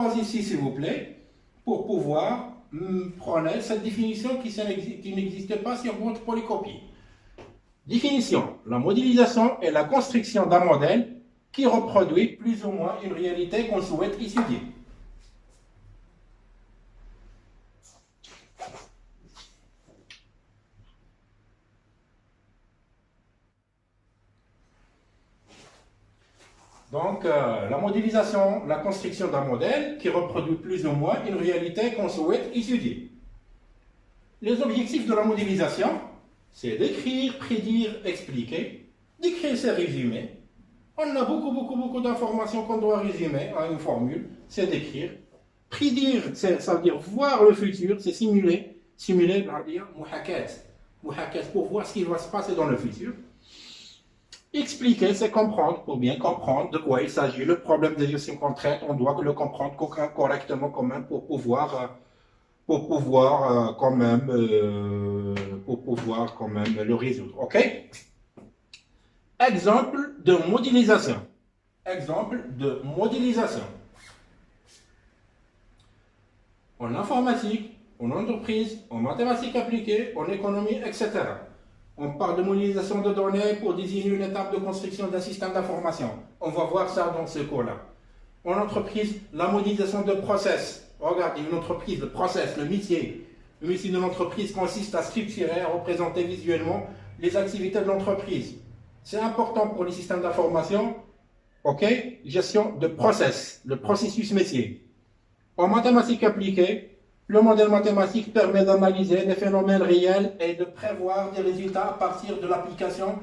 Ici, s'il vous plaît, pour pouvoir prendre cette définition qui n'existe pas sur votre polycopie. Définition. La modélisation est la construction d'un modèle qui reproduit plus ou moins une réalité qu'on souhaite étudier. Donc, la modélisation, la construction d'un modèle qui reproduit plus ou moins une réalité qu'on souhaite étudier. Les objectifs de la modélisation, c'est d'écrire, prédire, expliquer, d'écrire ses résumés. On a beaucoup d'informations qu'on doit résumer à une formule, c'est d'écrire. Prédire, ça veut dire voir le futur, c'est simuler. Simuler, ça veut dire muhakat, pour voir ce qui va se passer dans le futur. Expliquer, c'est comprendre, pour bien comprendre de quoi il s'agit. Le problème des gestions contraintes, on doit le comprendre correctement quand même pour pouvoir quand même le résoudre. OK? Exemple de modélisation. Exemple de modélisation. En informatique, en entreprise, en mathématiques appliquées, en économie, etc. On parle de modélisation de données pour désigner une étape de construction d'un système d'information. On va voir ça dans ce cours-là. En entreprise, la modélisation de process. Regardez, une entreprise, le process, le métier. Le métier de l'entreprise consiste à structurer et à représenter visuellement les activités de l'entreprise. C'est important pour les systèmes d'information. OK? Gestion de process, le processus métier. En mathématiques appliquées, le modèle mathématique permet d'analyser des phénomènes réels et de prévoir des résultats à partir de l'application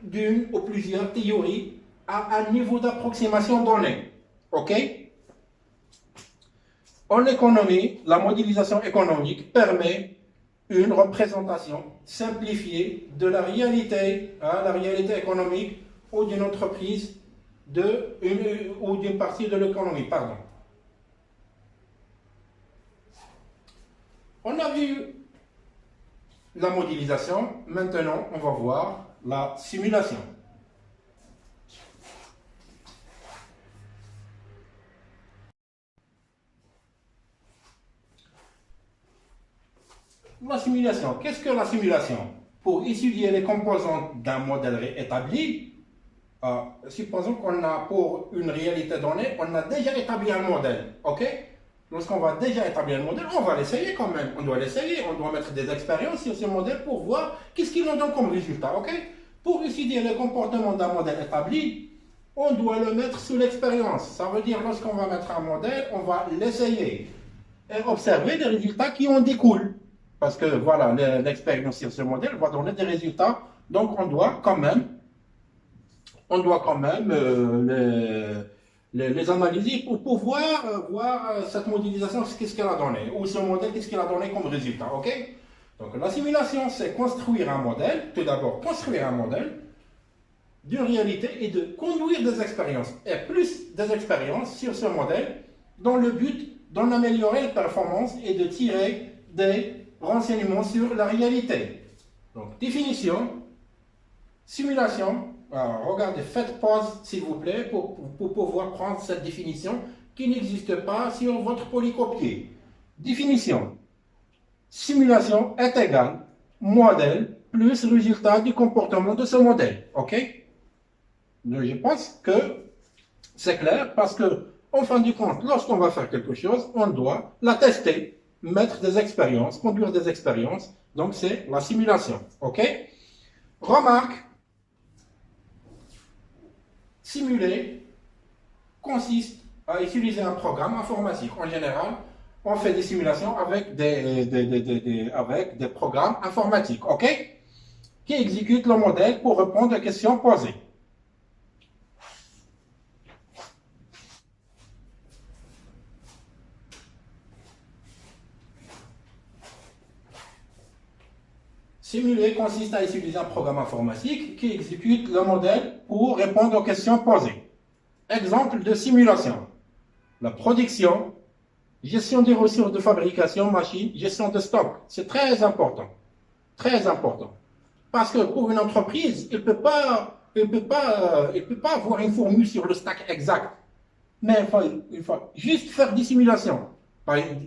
d'une ou plusieurs théories à un niveau d'approximation donné. OK? En économie, la modélisation économique permet une représentation simplifiée de la réalité économique ou d'une entreprise ou d'une partie de l'économie. Pardon. On a vu la modélisation, maintenant on va voir la simulation. La simulation, qu'est-ce que la simulation? Pour étudier les composantes d'un modèle établi, supposons qu'on a pour une réalité donnée, on a déjà établi un modèle, ok? Lorsqu'on va déjà établir un modèle, on va l'essayer quand même. On doit l'essayer, on doit mettre des expériences sur ce modèle pour voir qu'est-ce qu'il en donne comme résultat. Ok? Pour étudier le comportement d'un modèle établi, on doit le mettre sous l'expérience. Ça veut dire lorsqu'on va mettre un modèle, on va l'essayer et observer les résultats qui en découlent. Parce que voilà, l'expérience sur ce modèle va donner des résultats. Donc on doit quand même les analyser pour pouvoir voir cette modélisation, qu'est-ce qu'elle a donné, ou ce modèle, qu'est-ce qu'il a donné comme résultat, ok? Donc la simulation, c'est construire un modèle, tout d'abord construire un modèle d'une réalité et de conduire des expériences, et plus des expériences sur ce modèle, dans le but d'en améliorer les performances et de tirer des renseignements sur la réalité. Donc définition, simulation. Alors, regardez, faites pause s'il vous plaît pour pouvoir prendre cette définition qui n'existe pas sur votre polycopier. Définition. Simulation est égale modèle plus résultat du comportement de ce modèle. OK? Donc, je pense que c'est clair parce que, en fin du compte, lorsqu'on va faire quelque chose, on doit la tester, mettre des expériences, conduire des expériences. Donc, c'est la simulation. OK? Remarque. Simuler consiste à utiliser un programme informatique. En général, on fait des simulations avec des programmes informatiques, ok? Qui exécutent le modèle pour répondre aux questions posées. Simuler consiste à utiliser un programme informatique qui exécute le modèle pour répondre aux questions posées. Exemple de simulation. La production, gestion des ressources de fabrication, machine, gestion de stock. C'est très important. Très important. Parce que pour une entreprise, il ne peut pas avoir une formule sur le stock exact. Mais il faut juste faire des simulations.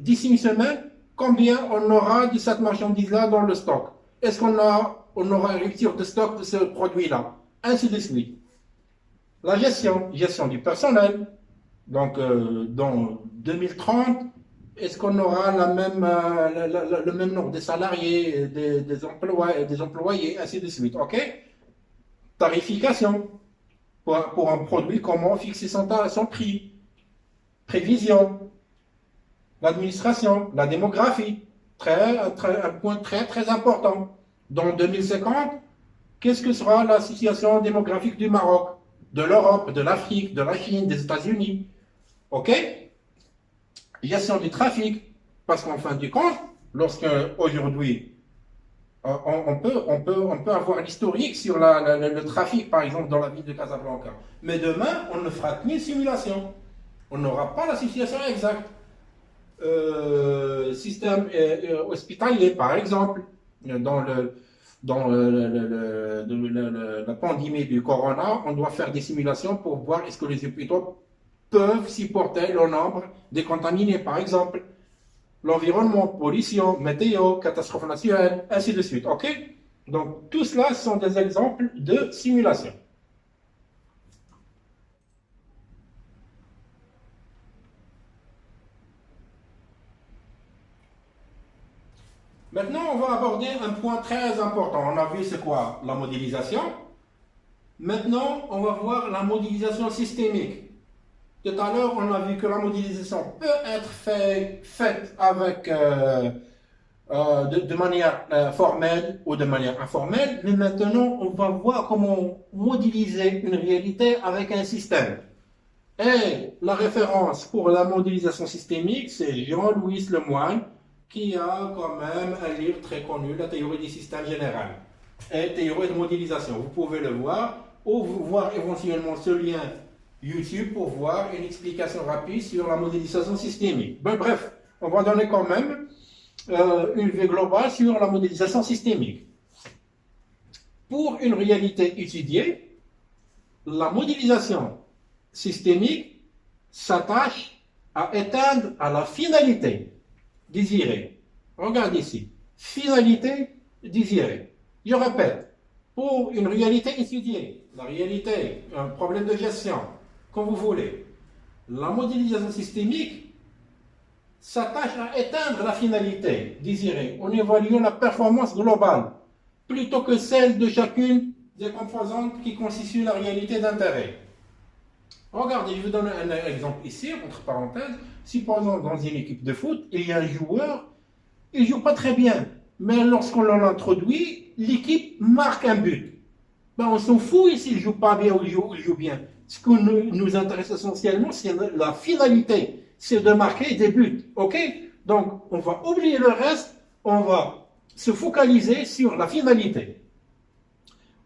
D'ici une semaine, combien on aura de cette marchandise-là dans le stock? Est-ce on aura une rupture de stock de ce produit-là? Ainsi de suite. La gestion du personnel. Donc, dans 2030, est-ce qu'on aura le même nombre de salariés, des employés, ainsi de suite, ok? Tarification. Pour un produit, comment fixer son prix? Prévision. L'administration, la démographie. Un point très important. Dans 2050, qu'est-ce que sera la situation démographique du Maroc, de l'Europe, de l'Afrique, de la Chine, des États-Unis? Ok? Gestion du trafic, parce qu'en fin du compte, lorsque aujourd'hui, on peut avoir l'historique sur le trafic, par exemple, dans la ville de Casablanca. Mais demain, on ne fera qu'une simulation. On n'aura pas la situation exacte. Système hospitalier, par exemple, dans la pandémie du corona, on doit faire des simulations pour voir est-ce que les hôpitaux peuvent supporter le nombre de contaminés, par exemple. L'environnement, pollution, météo, catastrophe naturelle, ainsi de suite. OK? Donc, tout cela sont des exemples de simulation. Maintenant, on va aborder un point très important. On a vu c'est quoi? La modélisation. Maintenant, on va voir la modélisation systémique. Tout à l'heure, on a vu que la modélisation peut être faite avec, de manière formelle ou de manière informelle, mais maintenant, on va voir comment modéliser une réalité avec un système. Et la référence pour la modélisation systémique, c'est Jean-Louis Lemoine, qui a quand même un livre très connu, La théorie des systèmes généraux et théorie de modélisation. Vous pouvez le voir ou voir éventuellement ce lien YouTube pour voir une explication rapide sur la modélisation systémique. Ben, bref, on va donner quand même une vue globale sur la modélisation systémique. Pour une réalité étudiée, la modélisation systémique s'attache à éteindre à la finalité désirée. Regardez ici. Finalité désirée. Je répète, pour une réalité étudiée, la réalité, un problème de gestion, comme vous voulez, la modélisation systémique s'attache à éteindre la finalité désirée en évaluant la performance globale plutôt que celle de chacune des composantes qui constituent la réalité d'intérêt. Regardez, je vais donner un exemple ici, entre parenthèses. Si par exemple dans une équipe de foot, il y a un joueur, il ne joue pas très bien, mais lorsqu'on l'introduit, l'équipe marque un but. Ben, on s'en fout s'il ne joue pas bien ou il joue bien. Ce qui nous intéresse essentiellement, c'est la finalité, c'est de marquer des buts. Ok? Donc, on va oublier le reste, on va se focaliser sur la finalité.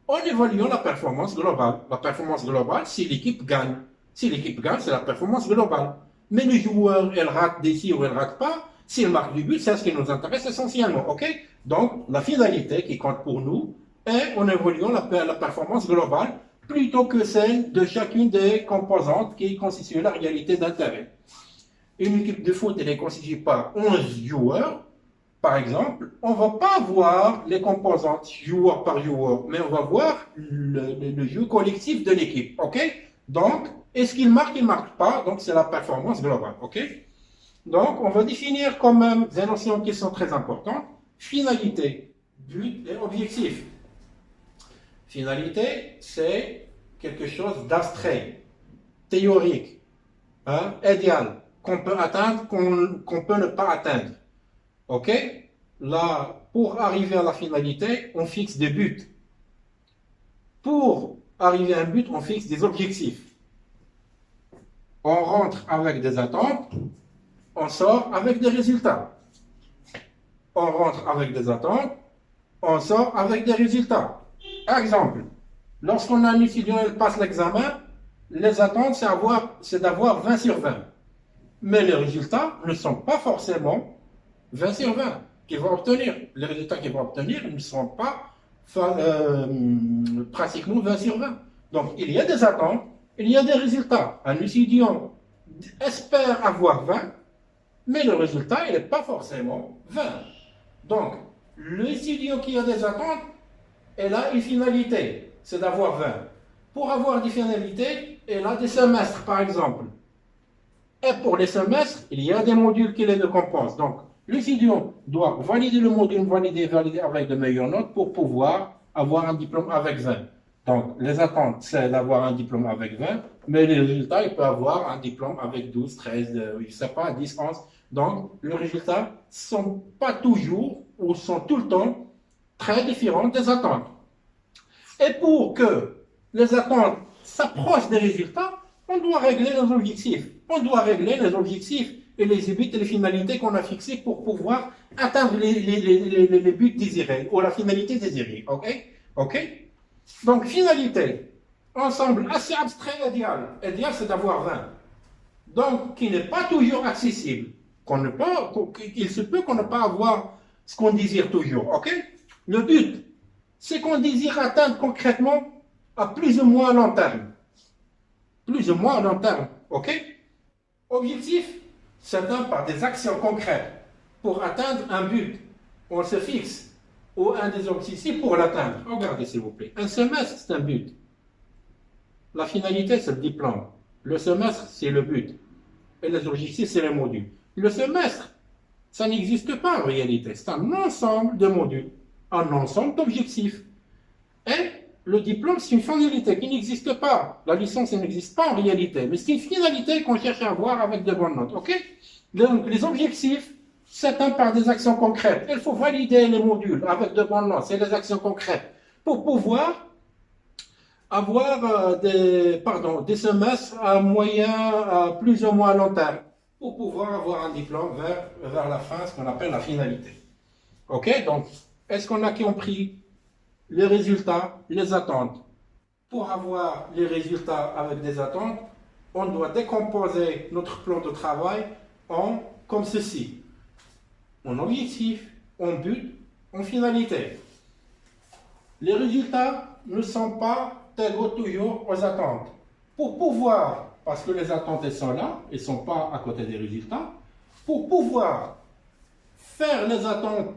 En évaluant la performance globale. La performance globale, si l'équipe gagne. Si l'équipe gagne, c'est la performance globale. Mais le joueur, elle rate des tirs ou elle rate pas, s'il marque du but, c'est ce qui nous intéresse essentiellement. Ok? Donc, la finalité qui compte pour nous est en évaluant la performance globale plutôt que celle de chacune des composantes qui constituent la réalité d'intérêt. Une équipe de foot, elle est constituée par 11 joueurs. Par exemple, on ne va pas voir les composantes joueur par joueur, mais on va voir le jeu collectif de l'équipe. Ok? Donc, est-ce qu'il marque, il ne marque pas? Donc, c'est la performance globale. Ok? Donc, on va définir quand même des notions qui sont très importantes. Finalité, but et objectif. Finalité, c'est quelque chose d'abstrait, théorique, hein, idéal, qu'on peut atteindre, qu'on peut ne pas atteindre. Ok? Là, pour arriver à la finalité, on fixe des buts. Pour arriver à un but, on fixe des objectifs. On rentre avec des attentes, on sort avec des résultats. On rentre avec des attentes, on sort avec des résultats. Exemple, lorsqu'on a un étudiant qui passe l'examen, les attentes, c'est d'avoir 20 sur 20. Mais les résultats ne sont pas forcément 20 sur 20 qu'il va obtenir. Les résultats qu'il va obtenir ne sont pas pratiquement 20 sur 20. Donc, il y a des attentes, il y a des résultats. Un étudiant espère avoir 20, mais le résultat, il n'est pas forcément 20. Donc, l'étudiant qui a des attentes, elle a une finalité, c'est d'avoir 20. Pour avoir des finalités, elle a des semestres, par exemple. Et pour les semestres, il y a des modules qui les compensent. Donc, l'étudiant doit valider le module, valider avec de meilleures notes pour pouvoir avoir un diplôme avec 20. Donc, les attentes, c'est d'avoir un diplôme avec 20, mais les résultats, il peut avoir un diplôme avec 12, 13, je ne sais pas, 10, 11. Donc, les résultats ne sont pas toujours ou sont tout le temps très différents des attentes. Et pour que les attentes s'approchent des résultats, on doit régler les objectifs. On doit régler les objectifs et les buts et les finalités qu'on a fixés pour pouvoir atteindre les buts désirés ou la finalité désirée. OK? OK? Donc, finalité, ensemble assez abstrait et idéal. Idéal, c'est d'avoir 20. Donc, qui n'est pas toujours accessible. Il se peut qu'on ne pas avoir ce qu'on désire toujours. OK? Le but, c'est qu'on désire atteindre concrètement à plus ou moins long terme. Plus ou moins long terme. OK? Objectif, c'est atteint par des actions concrètes pour atteindre un but. On se fixe ou un des objectifs pour l'atteindre. Regardez s'il vous plaît. Un semestre, c'est un but. La finalité, c'est le diplôme. Le semestre, c'est le but. Et les objectifs, c'est les modules. Le semestre, ça n'existe pas en réalité. C'est un ensemble de modules, un ensemble d'objectifs. Et le diplôme, c'est une finalité qui n'existe pas. La licence, elle n'existe pas en réalité. Mais c'est une finalité qu'on cherche à avoir avec de bonnes notes. OK? Donc, les objectifs, c'est un par des actions concrètes. Il faut valider les modules avec de bonnes notes. C'est des actions concrètes. Pour pouvoir avoir des semestres à moyen, à plus ou moins long terme. Pour pouvoir avoir un diplôme vers la fin, ce qu'on appelle la finalité. OK? Donc, est-ce qu'on a compris les résultats, les attentes? Pour avoir les résultats avec des attentes, on doit décomposer notre plan de travail comme ceci. En objectif, en but, en finalité. Les résultats ne sont pas égaux toujours aux attentes. Pour pouvoir, parce que les attentes elles sont là, elles ne sont pas à côté des résultats, pour pouvoir faire les attentes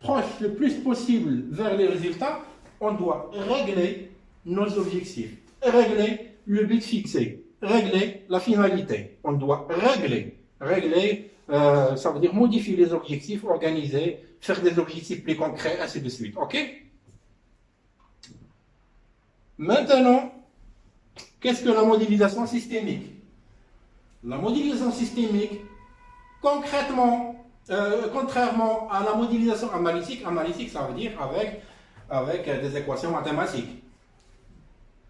proches le plus possible vers les résultats, on doit régler nos objectifs, régler le but fixé, régler la finalité. On doit régler, ça veut dire modifier les objectifs, organiser, faire des objectifs plus concrets, ainsi de suite. OK? Maintenant, qu'est-ce que la modélisation systémique? La modélisation systémique, concrètement, contrairement à la modélisation analytique, ça veut dire avec des équations mathématiques.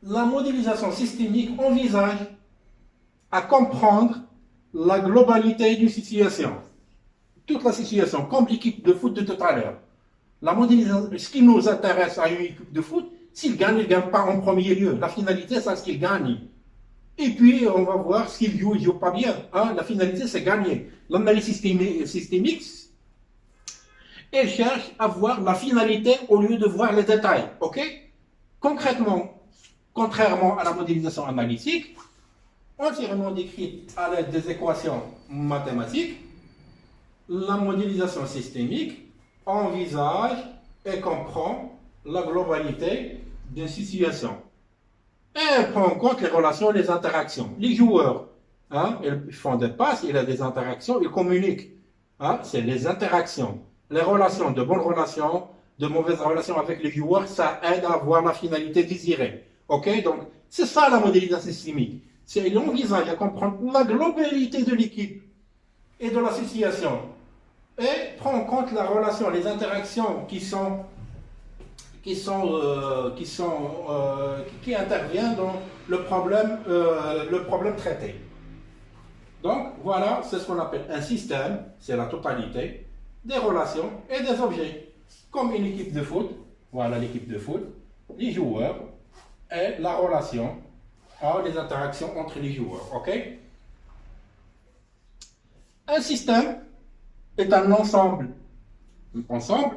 La modélisation systémique envisage à comprendre la globalité d'une situation. Toute la situation, comme l'équipe de foot de tout à l'heure. La modélisation, ce qui nous intéresse à une équipe de foot, s'il gagne, il ne gagne pas en premier lieu. La finalité, c'est ce qu'il gagne. Et puis, on va voir s'il joue, il ne joue pas bien. Hein? La finalité, c'est gagner. L'analyse systémique, elle cherche à voir la finalité au lieu de voir les détails. OK? Concrètement, contrairement à la modélisation analytique, entièrement décrite à l'aide des équations mathématiques, la modélisation systémique envisage et comprend la globalité d'une situation. Et elle prend en compte les relations et les interactions. Les joueurs, hein, ils font des passes, il y a des interactions, ils communiquent. Hein, c'est les interactions. Les relations, de bonnes relations, de mauvaises relations avec les joueurs, ça aide à avoir la finalité désirée. OK? Donc, c'est ça la modélisation systémique. C'est l'envisage à comprendre la globalité de l'équipe et de la situation. Et prend en compte la relation, les interactions qui interviennent dans le problème traité. Donc, voilà, c'est ce qu'on appelle un système, c'est la totalité des relations et des objets. Comme une équipe de foot, voilà l'équipe de foot, les joueurs et la relation, les interactions entre les joueurs. OK? Un système est un ensemble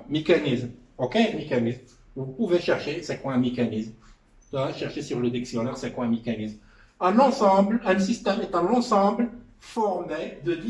mécanisme. OK? Mécanisme. Vous pouvez chercher c'est quoi un mécanisme. Chercher sur le dictionnaire c'est quoi un mécanisme. Un ensemble, un système est un ensemble formé de